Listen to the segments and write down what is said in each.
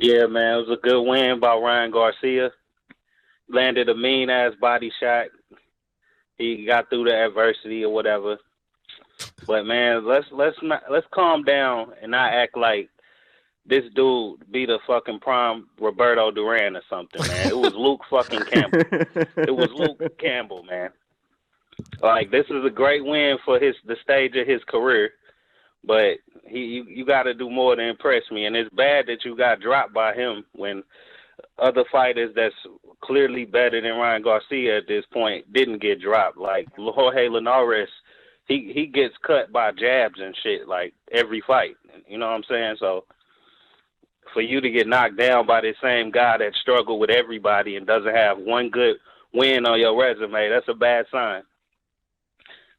Yeah, man, it was a good win by Ryan Garcia. Landed a mean ass body shot. He got through the adversity or whatever. But man, let's calm down and not act like this dude be the fucking prime Roberto Duran or something, man. It was Luke fucking Campbell. It was Luke Campbell, man. Like, this is a great win for the stage of his career, but you got to do more to impress me. And it's bad that you got dropped by him when other fighters that's clearly better than Ryan Garcia at this point didn't get dropped. Like Jorge Linares, he gets cut by jabs and shit like every fight. You know what I'm saying? So for you to get knocked down by this same guy that struggled with everybody and doesn't have one good win on your resume, that's a bad sign.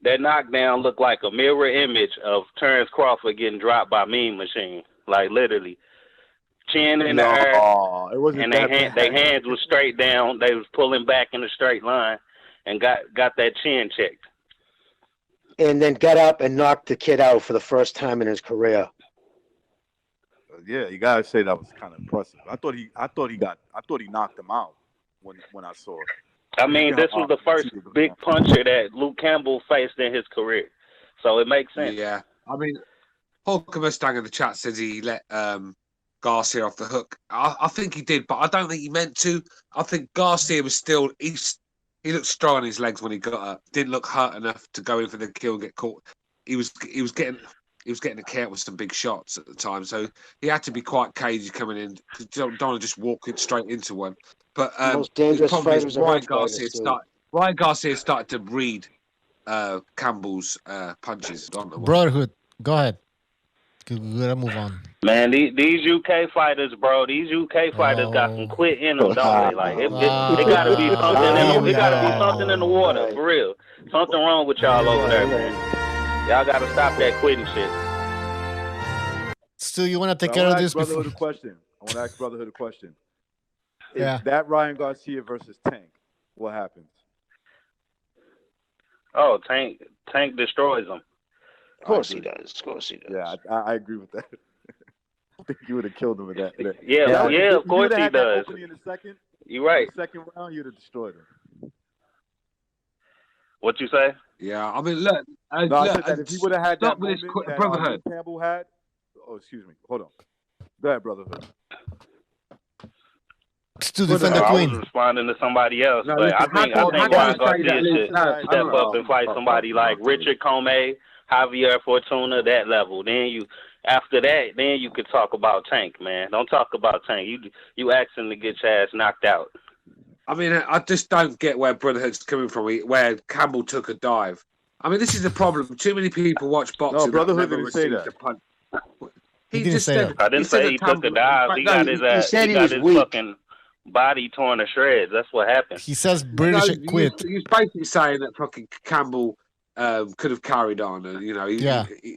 That knockdown looked like a mirror image of Terrence Crawford getting dropped by Mean Machine. Like, literally. Chin in the air, it wasn't and their hands was straight down. They was pulling back in a straight line and got that chin checked. And then got up and knocked the kid out for the first time in his career. Yeah, you gotta say that was kind of impressive. I thought he knocked him out when I saw it. I mean, this was the first big puncher that Luke Campbell faced in his career, so it makes sense. Yeah, I mean, Holker Mustang in the chat says he let Garcia off the hook. I think he did, but I don't think he meant to. I think Garcia was still he looked strong on his legs when he got up. Didn't look hurt enough to go in for the kill and get caught. He was getting a count with some big shots at the time, so he had to be quite cagey coming in. You don't want to just walk it straight into one. But most dangerous fighters Ryan Garcia started to read Campbell's punches. Brotherhood, go ahead. We gotta move on. Man, these UK fighters, bro. These UK fighters got some quit in them, don't they? Like it gotta be something. It gotta be something in the water, for real. Something wrong with y'all over there, man. Y'all gotta stop that quitting shit. Stu, you wanna take care of this? I want to ask Brotherhood a question. Yeah. Is that Ryan Garcia versus Tank? What happens? Oh, Tank destroys him. Of course he does. Of course he does. Yeah, I agree with that. I think you would have killed him with that. Yeah, of course he does. In the second, you're right. The second round, you'd have destroyed him. What you say? Yeah, I mean, look. I said that if he would have had that moment that Brotherhood Campbell had. Oh, excuse me. Hold on. Go ahead, Brotherhood. Stu, defend the queen. I was responding to somebody else, but I think Ryan Garcia should step up and fight somebody like Richard Comey, Javier Fortuna, that level. Then after that, you could talk about Tank, man. Don't talk about Tank. You asking to get your ass knocked out. I mean, I just don't get where Brotherhood's coming from, where Campbell took a dive. I mean, this is the problem. Too many people watch boxing. No, Brotherhood didn't say that. He didn't say that. I didn't say he took a dive. He got his ass. He got his fucking body torn to shreds. That's what happened. He says British quit. He's basically saying that fucking Campbell could have carried on, and he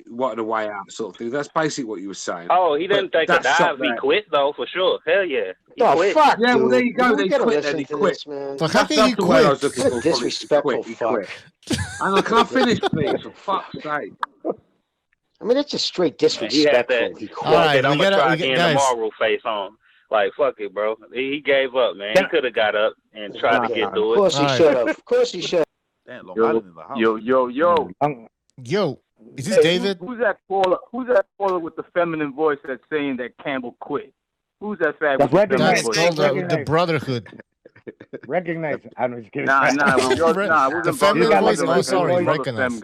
wanted a way out, sort of thing. That's basically what you were saying. Oh, he didn't take a dive. He quit though, for sure. Hell yeah. Quit. Fuck, yeah, well there you go. They quit. Then he quit. So how can he quit? Disrespectful fuck. Hang on, can I finish, please? For fuck's sake. I mean, it's just straight disrespectful. He quit. All right, I'm gonna try getting guys. the Marvel face on. Like, fuck it, bro. He gave up, man. He could have got up and tried to get through it. Of course he should have. Of course he should. Yo. Is this David? Who's that caller with the feminine voice that's saying that Campbell quit? Who's that fat with the feminine voice? That's called the Brotherhood. Recognize it. I'm just kidding. The feminine voice. Oh, sorry. Recognize.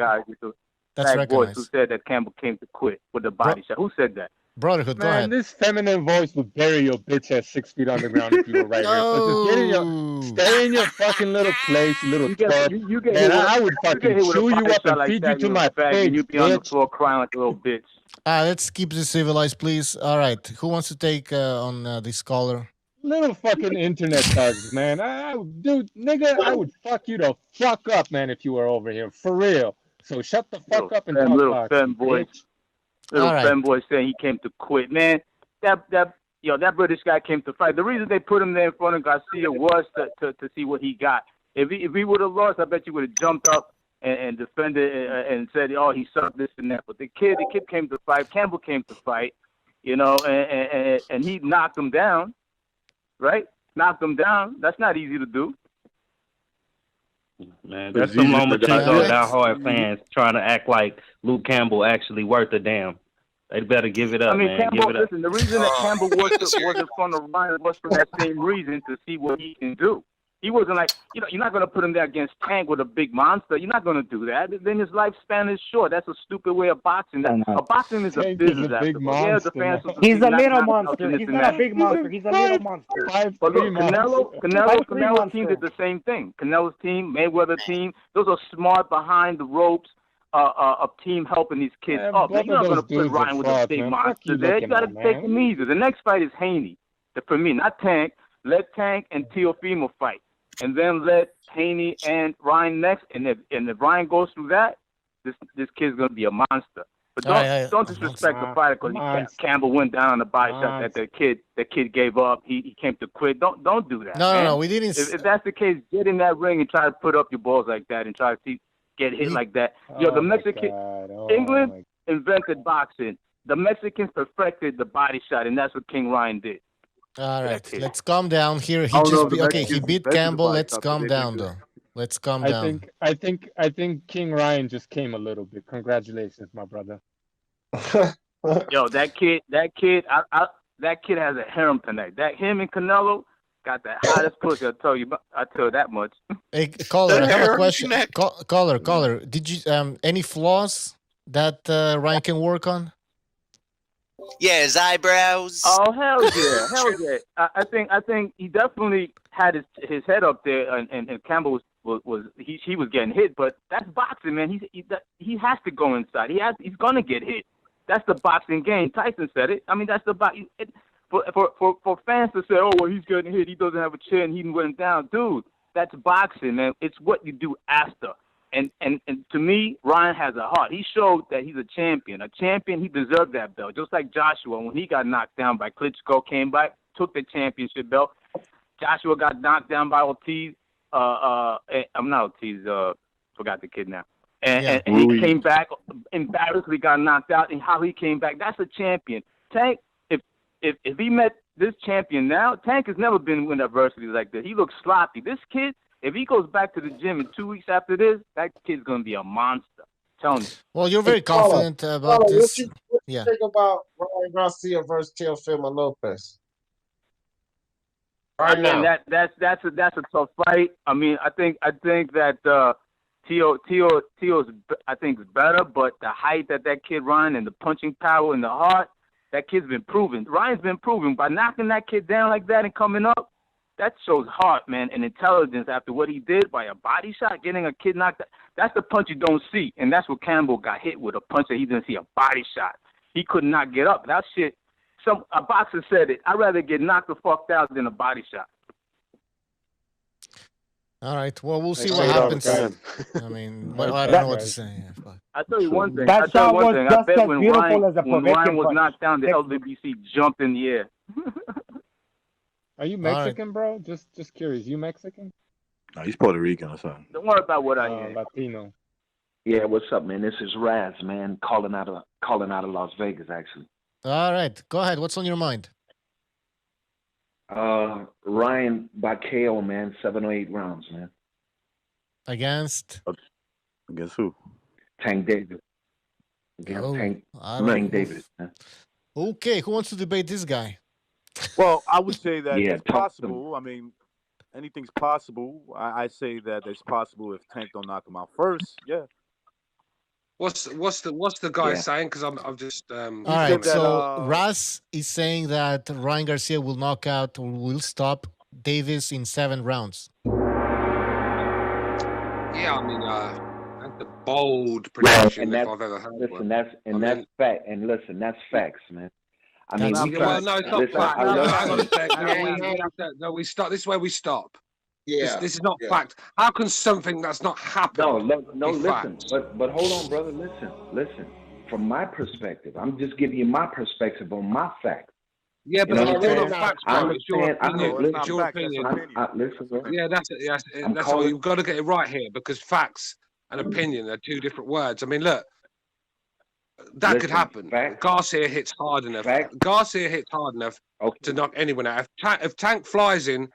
That's that voice who said that Campbell came to quit with the body shot. Who said that? Brotherhood, go ahead. This feminine voice would bury your bitch at 6 feet on the ground if you were right here. So just stay in your fucking little place, little twerp. And I would fucking chew you up and feed you to my face. You'd be on the floor crying like a little bitch. Let's keep this civilized, please. All right. Who wants to take on this caller? Little fucking internet thugs, man. Dude, nigga, I would fuck you the fuck up, man, if you were over here. For real. So shut the fuck up and talk about it. Little fanboy saying he came to quit. Man, that British guy came to fight. The reason they put him there in front of Garcia was to see what he got. If he would have lost, I bet you would have jumped up and defended and said, oh, he sucked this and that. But the kid came to fight. Campbell came to fight. and he knocked him down, right? Knocked him down. That's not easy to do. Man, that's the moment you go diehard fans trying to act like Luke Campbell actually worth a damn. They better give it up, man. Campbell, give it up. Listen, the reason that Campbell wasn't in front of Ryan was for that same reason, to see what he can do. He wasn't like, you're not going to put him there against Tank with a big monster. You're not going to do that. Then his lifespan is short. That's a stupid way of boxing. Boxing is a business. Yeah, the fans. He's a little monster. He's not a big monster. He's a little monster. But look, Canelo's team did the same thing. Canelo's team, Mayweather team, those are smart behind the ropes. A team helping these kids up. You're not going to put Ryan with a big monster there. You got to take him easy. The next fight is Haney. For me, not Tank. Let Tank and Teofimo fight, and then let Haney and Ryan next. And if Ryan goes through that, this kid's going to be a monster. But don't disrespect the fighter because Campbell went down on the body shot that the kid gave up. He came to quit. Don't do that. No, we didn't. If that's the case, get in that ring and try to put up your balls like that and try to get hit like that. The Mexican England invented boxing. The Mexicans perfected the body shot, and that's what King Ryan did. All right, let's calm down here. He beat Campbell. Let's calm down, though. Let's calm down. I think King Ryan just came a little bit. Congratulations, my brother. Yo, that kid has a harem tonight. Him and Canelo got the hottest pussy. I tell you that much. Hey, caller, I have a question. Caller, did you any flaws that Ryan can work on? Yeah, his eyebrows. Oh hell yeah. I think he definitely had his head up there, and Campbell was getting hit, but that's boxing, man. He has to go inside. He's gonna get hit. That's the boxing game. Tyson said it. I mean, that's the boxing. For fans to say, oh well, he's getting hit, he doesn't have a chin, he went down, dude. That's boxing, man. It's what you do after. And to me, Ryan has a heart. He showed that he's a champion. A champion, he deserved that belt. Just like Joshua, when he got knocked down by Klitschko, came back, took the championship belt. Joshua got knocked down by Ortiz. I'm not Ortiz. Forgot the kid now. And he came back, embarrassedly got knocked out. And how he came back, that's a champion. Tank, if he met this champion now, Tank has never been in adversity like this. He looks sloppy. This kid, if he goes back to the gym in 2 weeks after this, that kid's going to be a monster. Tell me. Well, you're very confident about this. What you think about Ryan Garcia versus Teofimo Lopez? Right now. And that's a tough fight. I mean, I think that Teo's I think is better, but the height that kid Ryan and the punching power and the heart, that kid's been proven. Ryan's been proven by knocking that kid down like that and coming up. That shows heart, man, and intelligence after what he did by a body shot, getting a kid knocked out. That's the punch you don't see, and that's what Campbell got hit with, a punch that he didn't see, a body shot. He could not get up. That shit, a boxer said it, I'd rather get knocked the fuck out than a body shot. All right, well, we'll see what happens. I mean, I don't know what to say. Yeah, I'll tell you one thing. That shot was I just bet as when beautiful as a Ryan was knocked down, the LWBC jumped in the air. Are you Mexican, bro? Just curious. You Mexican? No, he's Puerto Rican or something. Don't worry about what I am. Latino. Yeah, what's up, man? This is Raz, man, calling out of Las Vegas, actually. All right, go ahead. What's on your mind? Ryan by KO, man, 7 or 8 rounds, man. Against who? Tank Davis. Tank Davis. Man. Okay, who wants to debate this guy? Well, I would say that it's possible. I mean, anything's possible. I say that it's possible if Tank don't knock him out first. Yeah. What's the guy saying? Because I'm just. All right. So Raz is saying that Ryan Garcia will knock out or will stop Davis in 7 rounds. Yeah, I mean, that's a bold prediction if I've ever heard one. That's fact. And listen, that's facts, man. I mean, no, it's not fact. Hang on a second. No, we stop. This is where we stop. Yeah, this is not fact. How can something that's not happened? No. Listen, but hold on, brother. Listen. From my perspective, I'm just giving you my perspective on my facts. Yeah, but it's still not facts, bro. It's your opinion. It's your opinion. Listen, bro. Yeah, that's all. You've got to get it right here because facts and opinion are 2 different words. I mean, look, that could happen. Garcia hits hard enough. Garcia hits hard enough to knock anyone out. If Tank flies in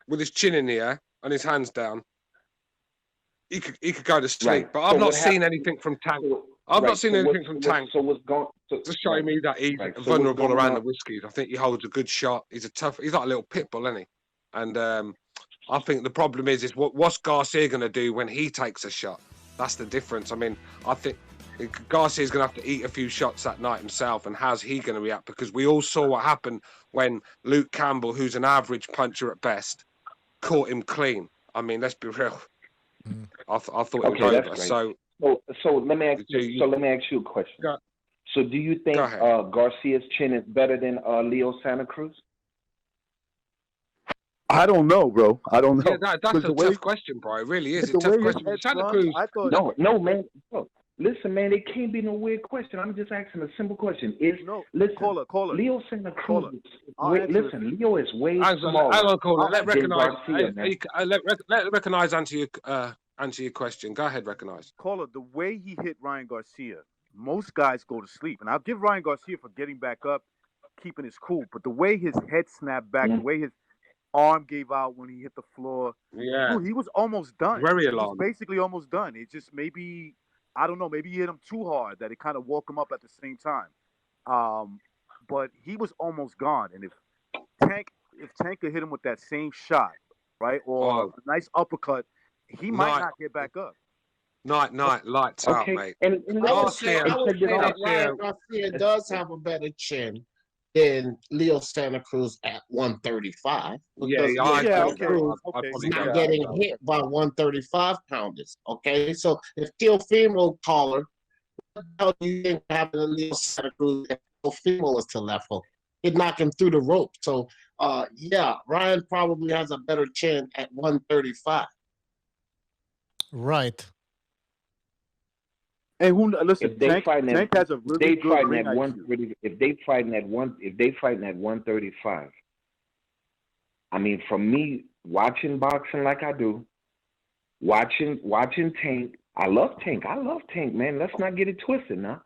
with his chin in the air and his hands down, he could go to sleep. But I've not seen anything from Tank. I've not seen anything from Tank to show me that he's vulnerable around the whiskies. I think he holds a good shot. He's like a little pit bull, isn't he? And I think the problem is what's Garcia going to do when he takes a shot? That's the difference. I mean, I think Garcia's going to have to eat a few shots that night himself, and how's he going to react? Because we all saw what happened when Luke Campbell, who's an average puncher at best, caught him clean. I mean, let's be real. I thought it was over. So let me ask you a question. So do you think Garcia's chin is better than Leo Santa Cruz? I don't know, bro. I don't know. Yeah, that's a tough question, bro. It really is. It's a tough question. Santa Cruz. No, man. Look, listen, man. It can't be no weird question. I'm just asking a simple question. Listen, caller. Leo Santa Cruz. Listen, Leo is way smaller. Hang on, caller. Let Recognize answer your question. Go ahead, Recognize. Caller, the way he hit Ryan Garcia, most guys go to sleep, and I'll give Ryan Garcia for getting back up, keeping his cool. But the way his head snapped back, the way his arm gave out when he hit the floor. Yeah. Dude, he was almost done. Very alarming. He was basically almost done. It just maybe, I don't know, maybe he hit him too hard that it kind of woke him up at the same time. But he was almost gone. And if Tank could hit him with that same shot, right, or a nice uppercut, he might not get back up. Night, lights out, mate. And Garcia does have a better chin than Leo Santa Cruz at 135. Okay. He's not getting hit by 135 pounders. Okay, so if Teofimo caller, what the hell do you think happened to Leo Santa Cruz if Teofimo was to left hook? He'd knock him through the rope. So, Ryan probably has a better chin at 135. Right. And listen, Tank has a really good ring IQ. If they fighting at 135, I mean, from me watching boxing like I do, watching Tank, I love Tank, man. Let's not get it twisted now.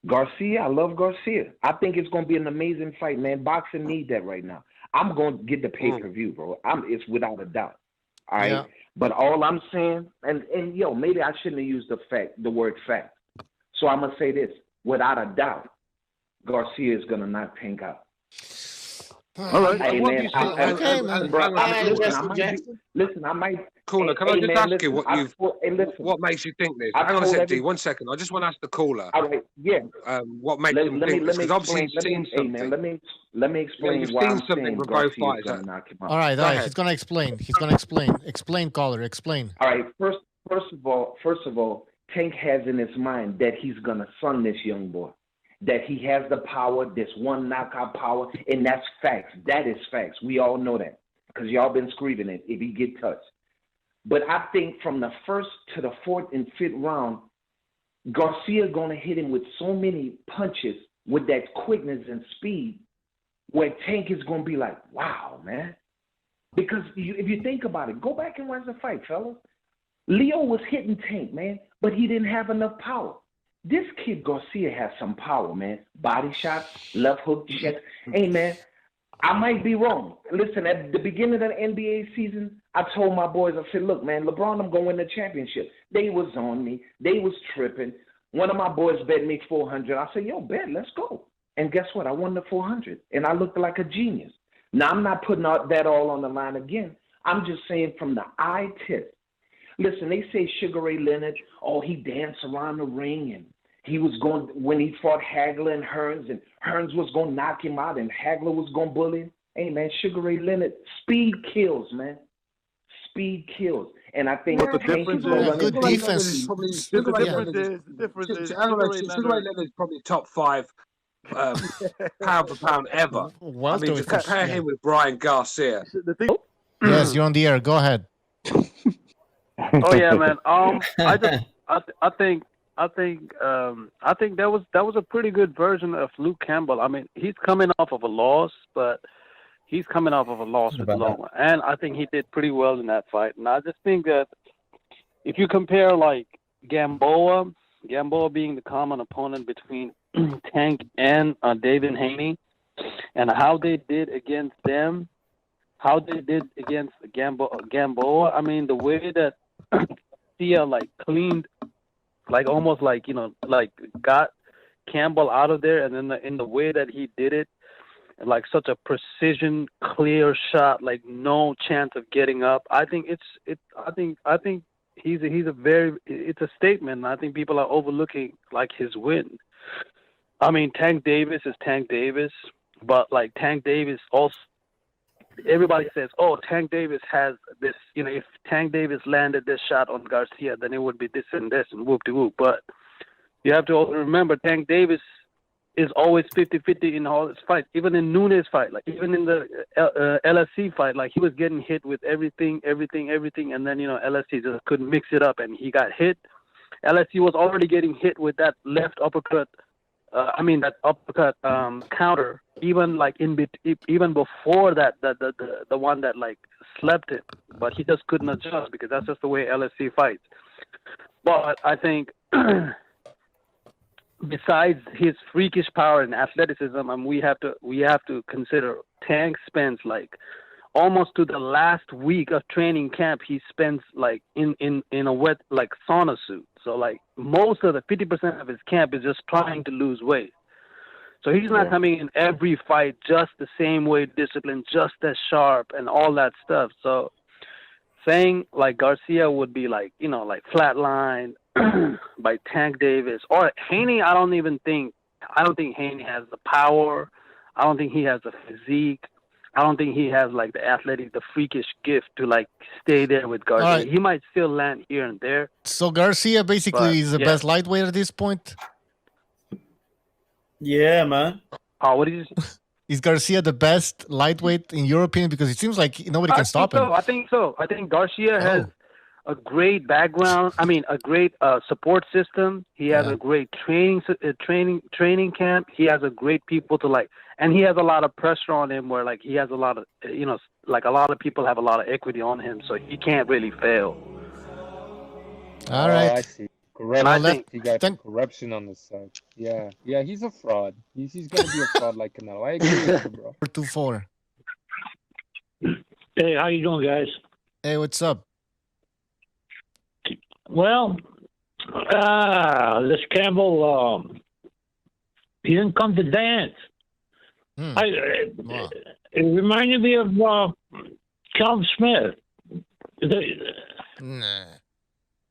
Garcia, I love Garcia. I think it's gonna be an amazing fight, man. Boxing need that right now. I'm gonna get the pay-per-view, bro. It's without a doubt. All right. Yeah. But all I'm saying, and maybe I shouldn't have used the word fact. So I'm gonna say this: without a doubt, Garcia is gonna knock Tank out. All right. Hey, man, listen, I might. Caller, can I just ask you what makes you think this? Hang on a second, D. 1 second. I just want to ask the caller. All right. Yeah. What makes him think this? Because obviously he's seen something. Hey, man, let me explain. You've seen something with both fighters. All right. He's gonna explain. Explain, caller. Explain. All right. First of all, Tank has in his mind that he's gonna sun this young boy. That he has the power, this one knockout power, and that's facts. That is facts. We all know that because y'all been screaming it if he get touched. But I think from the first to the fourth and fifth round, Garcia gonna hit him with so many punches with that quickness and speed, where Tank is gonna be like, "Wow, man!" Because if you think about it, go back and watch the fight, fellas. Leo was hitting Tank, man, but he didn't have enough power. This kid Garcia has some power, man. Body shots, left hook, chest. Hey, man, I might be wrong. Listen, at the beginning of the NBA season, I told my boys, I said, look, man, LeBron, I'm going to win the championship. They was on me. They was tripping. One of my boys bet me $400. I said, yo, bet, let's go. And guess what? I won the $400, and I looked like a genius. Now, I'm not putting that all on the line again. I'm just saying from the eye test. Listen, they say Sugar Ray Leonard, he danced around the ring, and he was going, when he fought Hagler and Hearns was going to knock him out, and Hagler was going to bully him. Hey, man, Sugar Ray Leonard, speed kills, man. Speed kills. And I think the difference is good defense. The difference is Sugar Ray Leonard is probably top 5 pound for pound ever. Well, I mean, to compare him with Brian Garcia. Yes, you're on the air. Go ahead. Oh yeah, man. I think that was a pretty good version of Luke Campbell. I mean, he's coming off of a loss, but he's coming off of a loss with Loma, and I think he did pretty well in that fight. And I just think that if you compare like Gamboa Gamboa being the common opponent between Tank and David Haney, and how they did against them, how they did against Gamboa. I mean, the way that Garcia like cleaned, like almost like like got Campbell out of there, and then in the way that he did it, like such a precision, clear shot, like no chance of getting up. I think I think he's a very, it's a statement. I think people are overlooking like his win. I mean, Tank Davis is Tank Davis, but like Tank Davis also, everybody says, oh, Tank Davis has this, if Tank Davis landed this shot on Garcia, then it would be this and this and whoop-de-whoop. But you have to also remember, Tank Davis is always 50-50 in all his fights. Even in Nunes' fight, like even in the LSC fight, like he was getting hit with everything, and then, LSC just couldn't mix it up, and he got hit. LSC was already getting hit with that left uppercut, that uppercut counter, even like even before that, the one that like slept it, but he just couldn't adjust because that's just the way LSC fights. But I think besides his freakish power and athleticism, we have to consider Tank spends like almost to the last week of training camp. He spends like in a wet like sauna suit. So like most of the 50% of his camp is just trying to lose weight. So he's not coming in every fight just the same way disciplined, just as sharp and all that stuff. So saying like Garcia would be like, like flatline by Tank Davis or Haney, I don't think Haney has the power. I don't think he has the physique. I don't think he has like the athletic, the freakish gift to like stay there with Garcia. Right. He might still land here and there. So Garcia basically is the best lightweight at this point? Yeah, man. Oh, what did you say? Is Garcia the best lightweight in your opinion? Because it seems like nobody can stop him. I think so. I think Garcia has a great background. I mean, a great support system. He has a great training camp. He has a great people to like, and he has a lot of pressure on him where like he has a lot of, like a lot of people have a lot of equity on him, so he can't really fail. All right. I see. Corruption. He got corruption on the side. Yeah, he's a fraud. He's gonna be a fraud like Canelo. I agree with you, bro. 4-2-4. Hey, how you doing, guys? Hey, what's up? Well, this Campbell, he didn't come to dance. It reminded me of Calvin Smith. Nah.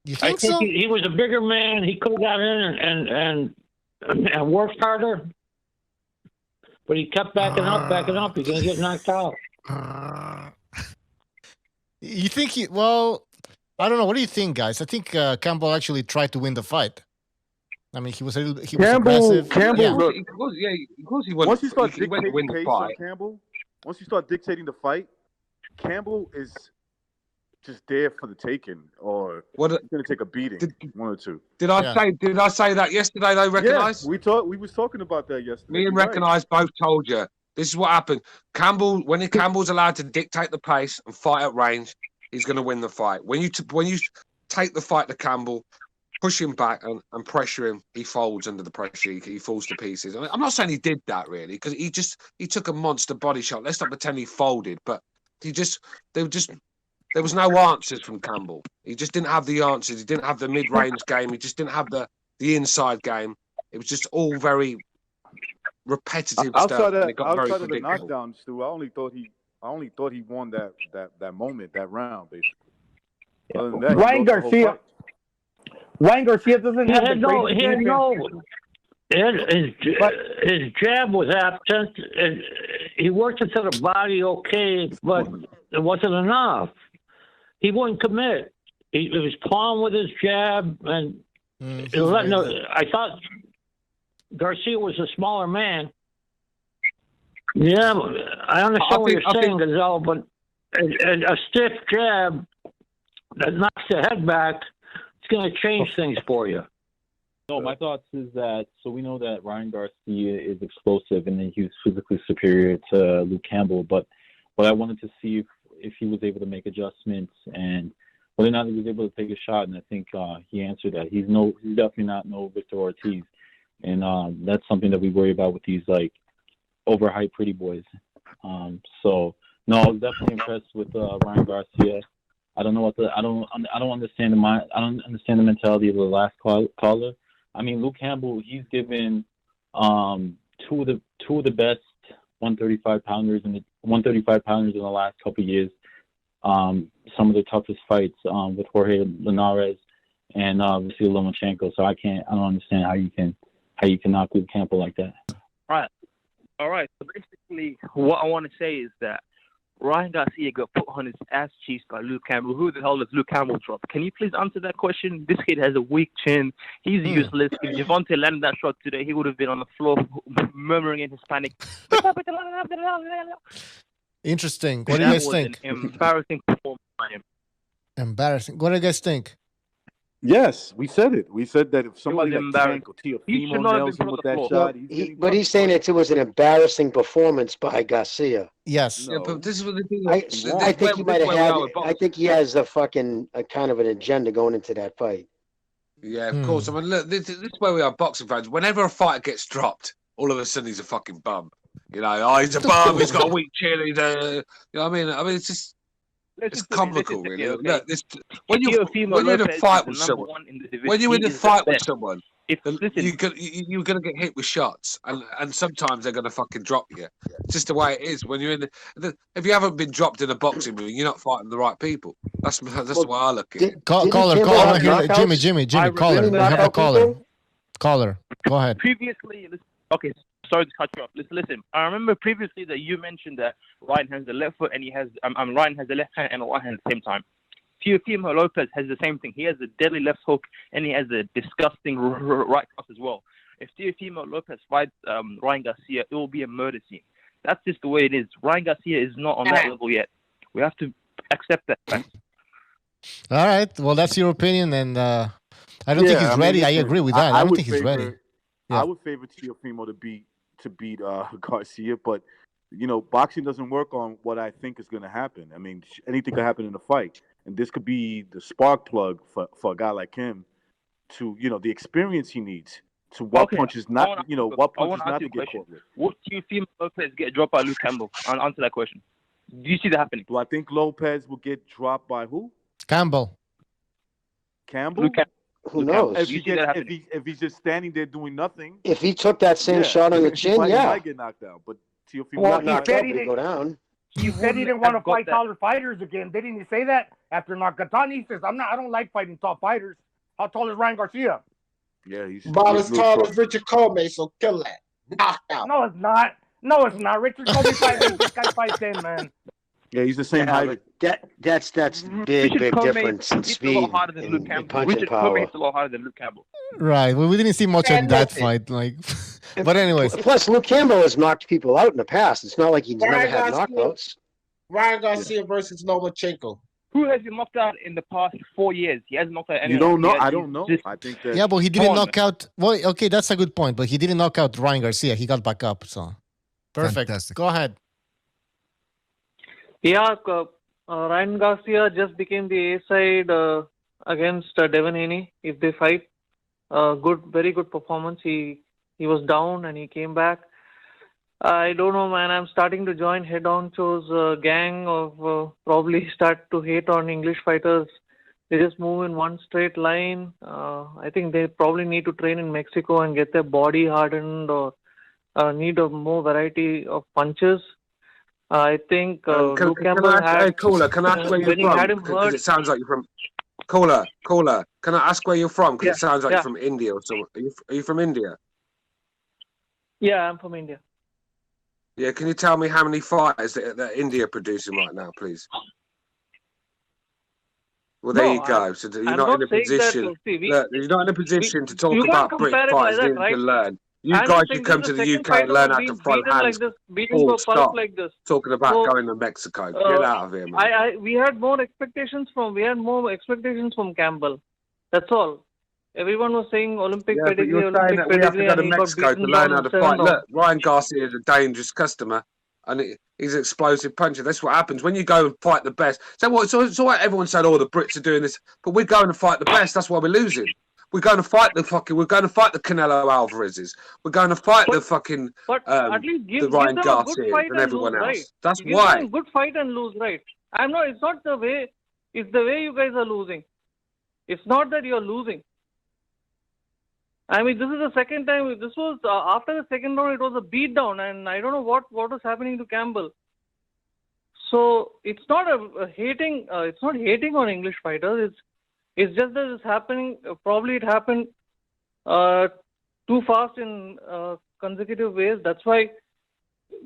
You I think think so? he was a bigger man. He could have got in and worked harder, but he kept backing up. He's gonna get knocked out. You think he? Well, I don't know. What do you think, guys? I think Campbell actually tried to win the fight. I mean, he was aggressive. Campbell, Once you start dictating pace on Campbell, once you start dictating the fight, Campbell is just there for the taking, or he's going to take a beating. One or two. Did I say that yesterday? Though, Recognize? Yeah, we was talking about that yesterday. Me and Recognize both told you this is what happened. When Campbell's allowed to dictate the pace and fight at range, he's going to win the fight. When you take the fight to Campbell, push him back and pressure him, he folds under the pressure. He falls to pieces. I mean, I'm not saying he did that really, because he took a monster body shot. Let's not pretend he folded, but there was no answers from Campbell. He just didn't have the answers. He didn't have the mid-range game. He just didn't have the inside game. It was just all very repetitive stuff. Outside of the knockdown, Stu, I only thought he won that moment, that round, basically. Other than that, Ryan Garcia doesn't have the his jab was absent. And he worked into the body okay, but it wasn't enough. He wouldn't commit. He was plowing with his jab, and I thought Garcia was a smaller man. Yeah, I understand what you're saying, Gonzalo, but a stiff jab that knocks the head back, it's going to change things for you. No, my thoughts is that, so we know that Ryan Garcia is explosive and then he was physically superior to Luke Campbell, but what I wanted to see if he was able to make adjustments and whether or not he was able to take a shot. And I think he answered that. He's definitely not no Victor Ortiz, and that's something that we worry about with these like overhyped pretty boys. So no, I was definitely impressed with Ryan Garcia. I don't understand the mentality of the last caller. I mean, Luke Campbell, he's given two of the best 135 pounders in the last couple of years. Some of the toughest fights with Jorge Linares and Vasily Lomachenko. So I don't understand how you can knock Luke Campbell like that. All right. So basically, what I want to say is that Ryan Garcia got put on his ass cheeks by Luke Campbell. Who the hell does Luke Campbell drop? Can you please answer that question? This kid has a weak chin. He's useless. If Javante landed that shot today, he would have been on the floor murmuring in Hispanic. Interesting. What do you guys think? An embarrassing performance by him. Embarrassing. What do you guys think? Yes, we said it. We said that if somebody like Tank or Teofimo nails him with that shot, but he's saying it was an embarrassing performance by Garcia. Yes. Yeah, but this is what the thing. I think he might have had. I think he has a kind of an agenda going into that fight. Yeah, of course. I mean, look, this is where we are, boxing fans. Whenever a fighter gets dropped, all of a sudden he's a fucking bum. You know, he's a bum. He's got a weak chin. You know what I mean? It's just. It's comical, really. Okay. Look, when you're in a fight with someone, you're in a fight with someone, you're gonna get hit with shots, and sometimes they're gonna fucking drop you. It's just the way it is. When you're in if you haven't been dropped in a boxing ring, you're not fighting the right people. That's the way I look at it. Caller, Jimmy, caller, we have a caller. Caller, go ahead. Previously, okay. Sorry to cut you off. Listen. I remember previously that you mentioned that Ryan has the left foot and Ryan has the left hand and the right hand at the same time. Teofimo Lopez has the same thing. He has a deadly left hook and he has a disgusting right cross as well. If Teofimo Lopez fights Ryan Garcia, it will be a murder scene. That's just the way it is. Ryan Garcia is not on that level yet. We have to accept that fact. All right. Well, that's your opinion, and I don't think he's ready. I agree with that. I don't think he's ready. I would favor Teofimo to beat Garcia, but boxing doesn't work on what I think is going to happen. I mean, anything could happen in a fight, and this could be the spark plug for a guy like him to the experience he needs to what punches not to get caught with. Would Teofimo Lopez get dropped by Luke Campbell? I'll answer that question. Do you see that happening? Do I think Lopez will get dropped by who? Campbell. Who knows? If he's just standing there doing nothing. If he took that same shot on the chin, he might get knocked out. But Teofimo go down. He said he didn't want to fight taller fighters again. Didn't he say that after Nakatani? He says, I don't like fighting tall fighters. How tall is Ryan Garcia? Yeah, he's about as tall as Richard Comey, so kill that. Knocked out. No, it's not. Richard Comey 5'8", this guy 5'10", man. Yeah, he's the same height. That's big difference in speed and punching power. Richard Comey hits a lot harder than Luke Campbell. Right. Well, we didn't see much of that fight. But anyways. Plus, Luke Campbell has knocked people out in the past. It's not like he's never had knockouts. Ryan Garcia versus Lomachenko. Who has been knocked out in the past 4 years? He hasn't knocked out anyone. You don't know? I don't know. I think that. Yeah, but he didn't knock out. Well, okay, that's a good point. But he didn't knock out Ryan Garcia. He got back up. So perfect. Fantastic. Go ahead. Yeah, Ryan Garcia just became the A side against Devin Haney. If they fight, very good performance. He was down and he came back. I don't know, man. I'm starting to join Head Honcho's gang of probably start to hate on English fighters. They just move in one straight line. I think they probably need to train in Mexico and get their body hardened or need a more variety of punches. I think Luke Campbell had... Caller, can I ask where you're from? Because it sounds like you're from... Caller, can I ask where you're from? Because it sounds like you're from India or something. Are you from India? Yeah, I'm from India. Yeah, can you tell me how many fighters that India are producing right now, please? Well, there you go. So you're not in a position. You're not in a position to talk about Brit fighters to learn. You guys should come to the UK and learn how to throw hands. Stop talking about going to Mexico. Get out of here, man. We had more expectations from Campbell. That's all. Everyone was saying Olympic pedigree. You're saying that we have to go to Mexico to learn how to fight. Look, Ryan Garcia is a dangerous customer. and he's an explosive puncher. That's what happens when you go and fight the best. So it's all right, everyone said, "Oh, the Brits are doing this," but we're going to fight the best. That's why we're losing. We're going to fight the Canelo Alvarez's. We're going to fight the fucking at least the Ryan Garcia and everyone else. Right? That's give why. Them a good fight and lose, right? It's not the way. It's the way you guys are losing. It's not that you're losing. I mean, this is the second time. This was after the second round. It was a beatdown, and I don't know what was happening to Campbell. So it's not a hating. It's not hating on English fighters. It's just that it's happening. Probably it happened too fast in consecutive ways. That's why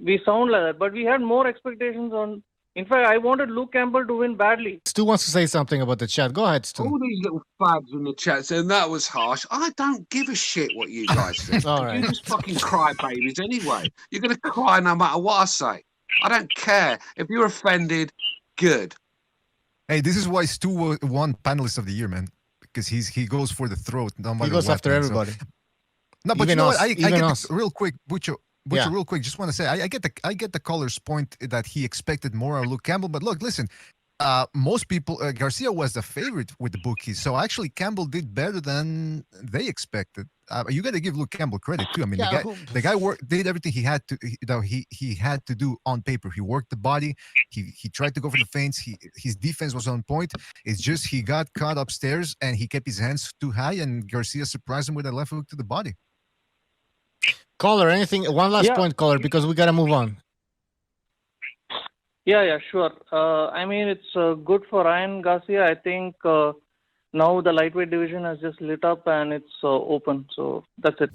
we sound like that. But we had more expectations on. In fact, I wanted Luke Campbell to win badly. Stu wants to say something about the chat. Go ahead, Stu. All these little fags in the chat saying that was harsh. I don't give a shit what you guys think. All right. You just fucking cry babies anyway. You're going to cry no matter what I say. I don't care. If you're offended, good. Hey, this is why Stu won Panelist of the Year, man. Because he goes for the throat. No matter he goes what, after everybody. So. No, but even you know us, what? I get real quick, Butcher, real quick. Just want to say, I get the caller's point that he expected more of Luke Campbell. But look, listen, most people, Garcia was the favorite with the bookies. So actually, Campbell did better than they expected. You got to give Luke Campbell credit too. I mean, the guy did everything he had to. He had to do on paper. He worked the body. He tried to go for the feints. His defense was on point. It's just he got caught upstairs and he kept his hands too high, and Garcia surprised him with a left hook to the body. Caller, anything? One last point, caller, because we got to move on. Yeah, sure. I mean, it's good for Ryan Garcia. I think now the lightweight division has just lit up and it's open. So that's it.